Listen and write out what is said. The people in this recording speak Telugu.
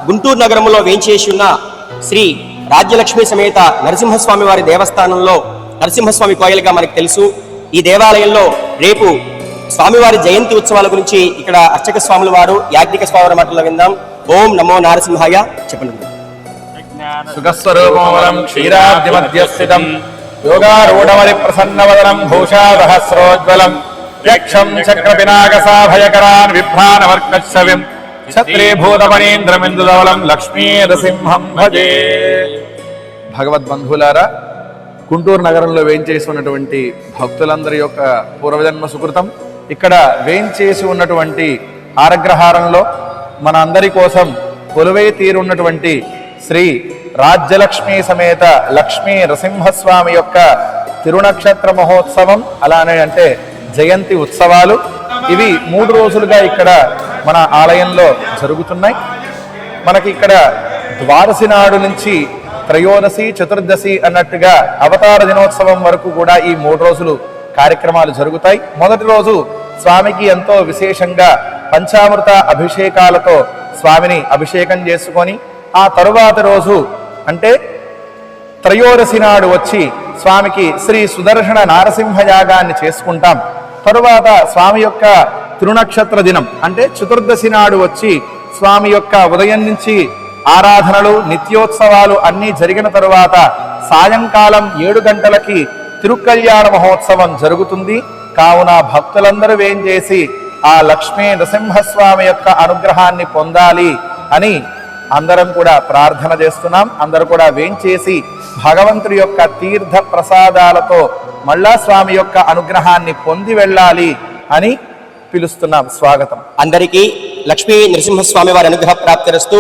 గుంటూరు నగరంలో వేంచేసి ఉన్న శ్రీ రాజ్యలక్ష్మి సమేత నరసింహస్వామి వారి దేవస్థానంలో నరసింహస్వామి కోయిలగా మనకు తెలుసు. ఈ దేవాలయంలో రేపు స్వామివారి జయంతి ఉత్సవాల గురించి ఇక్కడ అర్చక స్వాముల వారు యాజ్ఞిక స్వామి మాటల్లో విందాం. ఓం నమో నారసింహాయ. చెప్పండి. సుఖస్వరూపమలం క్షీరాబ్దిమధ్యస్థితం యోగారూఢమరి ప్రసన్నవదనం భూషాసహస్రోజ్వలం యక్షం చక్రపినాకసాభయకరాన్ విభ్రానవర్కశ్రవిం క్షత్రీభూతమణీంద్రమిందుధవలం లక్ష్మీ నరసింహం భజే. భగవద్బంధువులారా, గుంటూరు నగరంలో వేంచేసి ఉన్నటువంటి భక్తులందరి యొక్క పూర్వజన్మ సుకృతం ఇక్కడ వేంచేసి ఉన్నటువంటి ఆరగ్రహారంలో మన అందరి కోసం కొలువై తీరున్నటువంటి శ్రీ రాజ్యలక్ష్మి సమేత లక్ష్మీ నరసింహస్వామి యొక్క తిరునక్షత్ర మహోత్సవం, అలానే అంటే జయంతి ఉత్సవాలు, ఇవి 3 రోజులుగా ఇక్కడ మన ఆలయంలో జరుగుతున్నాయి. మనకి ఇక్కడ ద్వాదశి నాడు నుంచి త్రయోదశి చతుర్దశి అన్నట్టుగా అవతార దినోత్సవం వరకు కూడా ఈ 3 రోజులు కార్యక్రమాలు జరుగుతాయి. మొదటి రోజు స్వామికి ఎంతో విశేషంగా పంచామృత అభిషేకాలతో స్వామిని అభిషేకం చేసుకొని ఆ తరువాత రోజు అంటే త్రయోదశి నాడు వచ్చి స్వామికి శ్రీ సుదర్శన నారసింహ యాగాన్ని చేసుకుంటాం. తరువాత స్వామి యొక్క తిరునక్షత్ర దినం అంటే చతుర్దశి నాడు వచ్చి స్వామి యొక్క ఉదయం నుంచి ఆరాధనలు నిత్యోత్సవాలు అన్నీ జరిగిన తరువాత సాయంకాలం 7 గంటలకి తిరుకల్యాణ మహోత్సవం జరుగుతుంది. కావున భక్తులందరూ వేంచేసి ఆ లక్ష్మీ నరసింహస్వామి యొక్క అనుగ్రహాన్ని పొందాలి అని అందరం కూడా ప్రార్థన చేస్తున్నాం. అందరూ కూడా వేంచేసి భగవంతుడి యొక్క తీర్థ ప్రసాదాలతో మళ్ళా స్వామి యొక్క అనుగ్రహాన్ని పొంది వెళ్ళాలి అని పిలుస్తున్నాం. స్వాగతం. అందరికీ లక్ష్మీ నరసింహస్వామి వారి అనుగ్రహ ప్రాప్తిరస్తు.